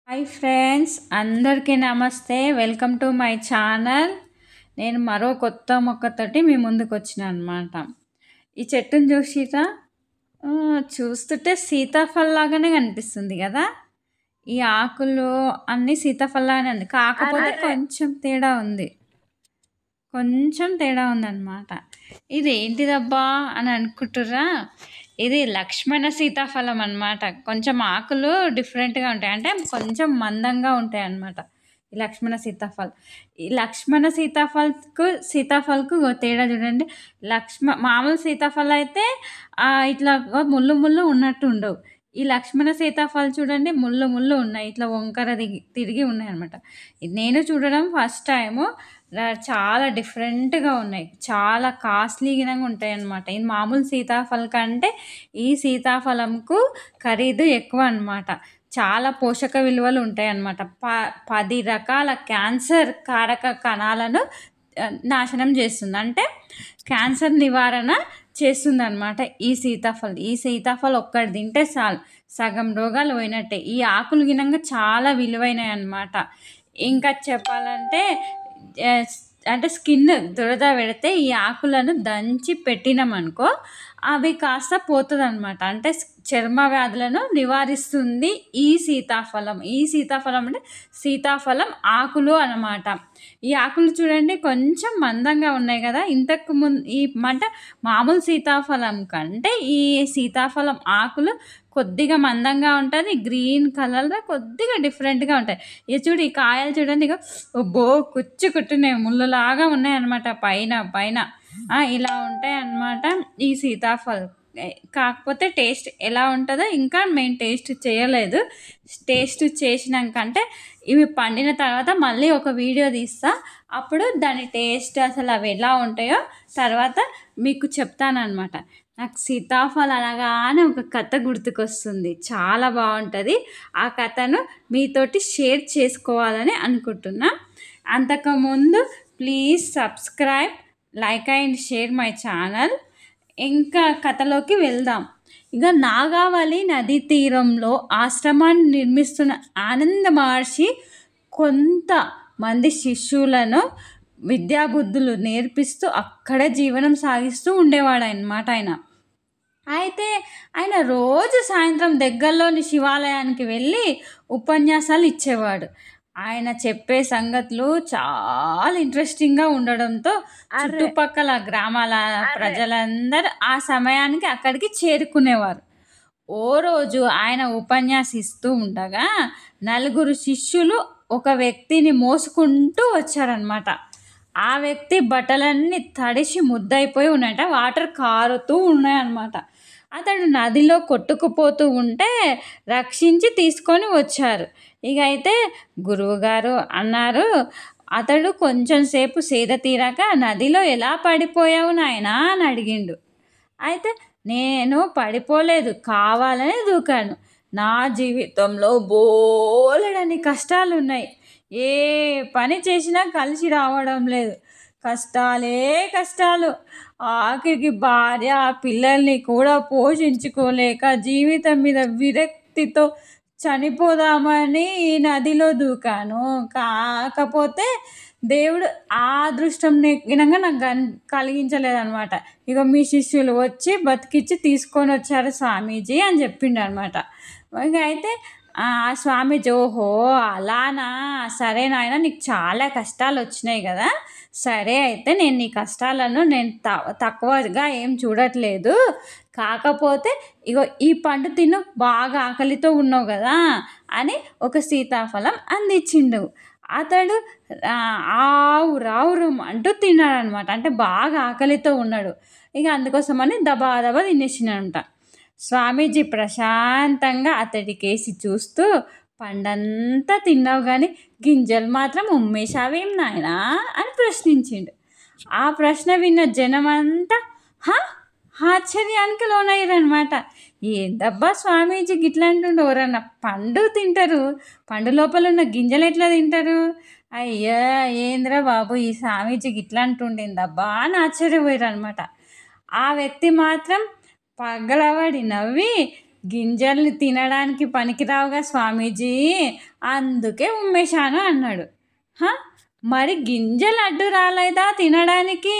Hi friends, అందరికీ నమస్తే. Welcome to my channel. నేను మరో కొత్త మొక్కతోటి మీ ముందుకు వచ్చిన అనమాట. ఈ చెట్టును చూసిరా, చూస్తుంటే సీతాఫలం కనిపిస్తుంది కదా. ఈ ఆకులు అన్నీ సీతాఫలానే ఉంది, కాకపోతే కొంచెం తేడా ఉందన్నమాట. ఇది ఏంటిదబ్బా అని అనుకుంటుర్రా? ఇది లక్ష్మణ సీతాఫలం అన్నమాట. కొంచెం ఆకులు డిఫరెంట్గా ఉంటాయి, అంటే కొంచెం మందంగా ఉంటాయి అన్నమాట. ఈ లక్ష్మణ సీతాఫల్కు తేడా చూడండి. మామూలు సీతాఫలం అయితే ఇట్లా ముళ్ళు ముళ్ళు ఉన్నట్టు ఉండవు. ఈ లక్ష్మణ సీతాఫలం చూడండి, ముళ్ళు ముళ్ళు ఉన్నాయి, ఇట్లా వంకర తిరిగి ఉన్నాయి అనమాట. నేను చూడడం ఫస్ట్ టైము. చాలా డిఫరెంట్గా ఉన్నాయి, చాలా కాస్ట్లీగా ఉంటాయి అన్నమాట. ఇది మామూలు సీతాఫలం కంటే ఈ సీతాఫలంకు ఖరీదు ఎక్కువ అన్నమాట. చాలా పోషక విలువలు ఉంటాయి అన్నమాట. 10 రకాల క్యాన్సర్ కారక కణాలను నాశనం చేస్తుంది, అంటే క్యాన్సర్ నివారణ చేస్తుంది అనమాట. ఈ సీతాఫలం ఒక్కటి తింటే చాలు, సగం రోగాలు పోయినట్టే. ఈ ఆకులు గినంగా చాలా విలువైనవి అన్నమాట. ఇంకా చెప్పాలంటే అంటే స్కిన్ దురద పెడితే ఈ ఆకులను దంచి పెట్టినామనుకో అవి కాస్త పోతుంది అనమాట. అంటే చర్మ వ్యాధులను నివారిస్తుంది ఈ సీతాఫలం. అంటే సీతాఫలం ఆకులు అన్నమాట. ఈ ఆకులు చూడండి కొంచెం మందంగా ఉన్నాయి కదా. ఇంతకు ముందు అంటే మామూలు సీతాఫలం కంటే ఈ సీతాఫలం ఆకులు కొద్దిగా మందంగా ఉంటుంది, గ్రీన్ కలర్లో కొద్దిగా డిఫరెంట్గా ఉంటాయి. ఇక చూడు, ఈ కాయలు చూడండి, ఇక కుట్టున్నాయి, ముళ్ళలాగా ఉన్నాయి అన్నమాట. పైన ఇలా ఉంటాయి అన్నమాట ఈ సీతాఫలం. కాకపోతే టేస్ట్ ఎలా ఉంటుందో ఇంకా మేము టేస్ట్ చేయలేదు. టేస్ట్ చేసినాకంటే ఇవి పండిన తర్వాత మళ్ళీ ఒక వీడియో తీస్తా, అప్పుడు దాని టేస్ట్ అసలు అవి ఎలా ఉంటాయో తర్వాత మీకు చెప్తానమాట. నాకు సీతాఫలం అనగానే ఒక కథ గుర్తుకొస్తుంది, చాలా బాగుంటుంది. ఆ కథను మీతోటి షేర్ చేసుకోవాలని అనుకుంటున్నా. అంతకుముందు please subscribe, like and share my channel. ఇంకా కథలోకి వెళ్దాం. ఇక నాగావళి నదీ తీరంలో ఆశ్రమాన్ని నిర్మిస్తున్న ఆనంద మహర్షి కొంతమంది శిష్యులను విద్యాబుద్ధులు నేర్పిస్తూ అక్కడే జీవనం సాగిస్తూ ఉండేవాడు అన్నమాట. అయితే ఆయన రోజు సాయంత్రం దగ్గరలోని శివాలయానికి వెళ్ళి ఉపన్యాసాలు ఇచ్చేవాడు. ఆయన చెప్పే సంగతులు చాలా ఇంట్రెస్టింగ్గా ఉండడంతో చుట్టుపక్కల గ్రామాల ప్రజలందరూ ఆ సమయానికి అక్కడికి చేరుకునేవారు. ఓ రోజు ఆయన ఉపన్యాసిస్తూ ఉండగా నలుగురు శిష్యులు ఒక వ్యక్తిని మోసుకుంటూ వచ్చారనమాట. ఆ వ్యక్తి బట్టలన్నీ తడిసి ముద్దయిపోయి ఉన్నాయట, వాటర్ కారుతూ ఉన్నాయన్నమాట. అతడు నదిలో కొట్టుకుపోతూ ఉంటే రక్షించి తీసుకొని వచ్చారు. ఇక అయితే గురువుగారు అన్నారు, అతడు కొంచెం సేపు సేద తీరాక నదిలో ఎలా పడిపోయావు నాయనా అని అడిగిండు. అయితే నేను పడిపోలేదు, కావాలనే దూకాను. నా జీవితంలో బోలెడని కష్టాలు ఉన్నాయి, ఏ పని చేసినా కలిసి రావడం లేదు, కష్టాలు. ఆఖరికి భార్య పిల్లల్ని కూడా పోషించుకోలేక జీవితం మీద విరక్తితో చనిపోదామని ఈ నదిలో దూకాను. కాకపోతే దేవుడు ఆ అదృష్టం వినంగా నాకు కలిగించలేదన్నమాట. ఇక మీ శిష్యులు వచ్చి బతికిచ్చి తీసుకొని వచ్చారు స్వామీజీ అని చెప్పిండు అనమాట. ఇక అయితే ఆ స్వామీజీ, ఓహో అలానా, సరే నాయన, నీకు చాలా కష్టాలు వచ్చినాయి కదా, సరే అయితే నేను నీ కష్టాలను తక్కువగా ఏం చూడట్లేదు, కాకపోతే ఇగో ఈ పండు తిను, బాగా ఆకలితో ఉన్నావు కదా అని ఒక సీతాఫలం అందించిండు. అతడు రావురు అంటూ తిన్నాడనమాట, అంటే బాగా ఆకలితో ఉన్నాడు. ఇక అందుకోసమని దబా తినేసినాడంట. స్వామీజీ ప్రశాంతంగా అతడికేసి చూస్తూ, పండంతా తిన్నావు కానీ గింజలు మాత్రం ఉమ్మేశావేం నాయనా అని ప్రశ్నించిండు. ఆ ప్రశ్న విన్న జనమంతా ఆశ్చర్యానికి లోనయ్యారనమాట. ఏందబ్బా స్వామీజీ గిట్లా అంటుండే, ఎవరన్నా పండు తింటారు, పండు లోపల ఉన్న గింజలు ఎట్లా తింటారు? అయ్యా ఏంద్రా బాబు, ఈ స్వామీజీ గిట్లా అంటుండేందబ్బా అని ఆశ్చర్యపోయారు అనమాట. ఆ వ్యక్తి మాత్రం పగలబడి నవ్వి, గింజల్ని తినడానికి పనికిరావుగా స్వామీజీ, అందుకే ఉమ్మేశాను అన్నాడు. హ, మరి గింజలు అడ్డు రాలేదా తినడానికి?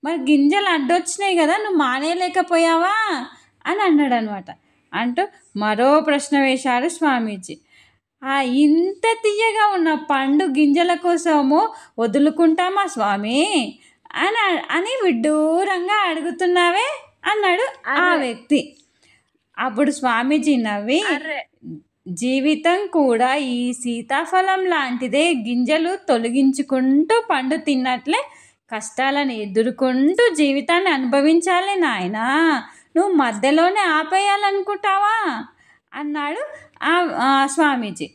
మరి గింజలు అడ్డొచ్చినాయి కదా, నువ్వు మానేయలేకపోయావా అని అన్నాడు అనమాట. అంటూ మరో ప్రశ్న వేశాడు స్వామీజీ. ఇంత తీయగా ఉన్న పండు గింజల కోసము వదులుకుంటామా స్వామి అని విడ్డూరంగా అడుగుతున్నావే అన్నాడు ఆ వ్యక్తి. అప్పుడు స్వామీజీ నవ్వి, జీవితం కూడా ఈ సీతాఫలం లాంటిదే, గింజలు తొలగించుకుంటూ పండు తిన్నట్లే కష్టాలను ఎదుర్కొంటూ జీవితాన్ని అనుభవించాలి నాయనా, నువ్వు మధ్యలోనే ఆపేయాలనుకుంటావా అన్నాడు స్వామీజీ.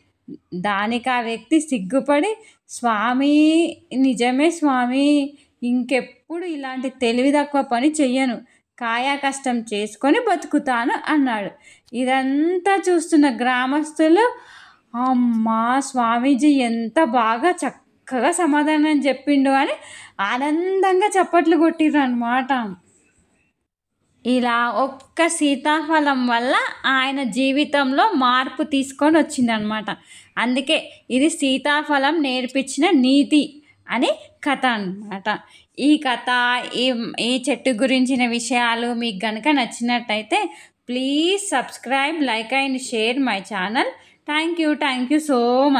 దానికి ఆ వ్యక్తి సిగ్గుపడి, స్వామి, నిజమే స్వామి, ఇంకెప్పుడు ఇలాంటి తెలివి తక్కువ పని చెయ్యను, కాయా కష్టం చేసుకొని బతుకుతాను అన్నాడు. ఇదంతా చూస్తున్న గ్రామస్తులు, అమ్మా, స్వామీజీ ఎంత బాగా చక్కగా సమాధానం చెప్పిండు అని ఆనందంగా చప్పట్లు కొట్టిర్రు అన్నమాట. ఇలా ఒక్క సీతాఫలం వల్ల ఆయన జీవితంలో మార్పు తీసుకొని వచ్చిందనమాట. అందుకే ఇది సీతాఫలం నేర్పించిన నీతి అని కథ అన్నమాట. ఈ కథ, ఈ చెట్టు గురించిన విషయాలు మీకు కనుక నచ్చినట్టయితే please subscribe, like and share my channel. Thank you so much.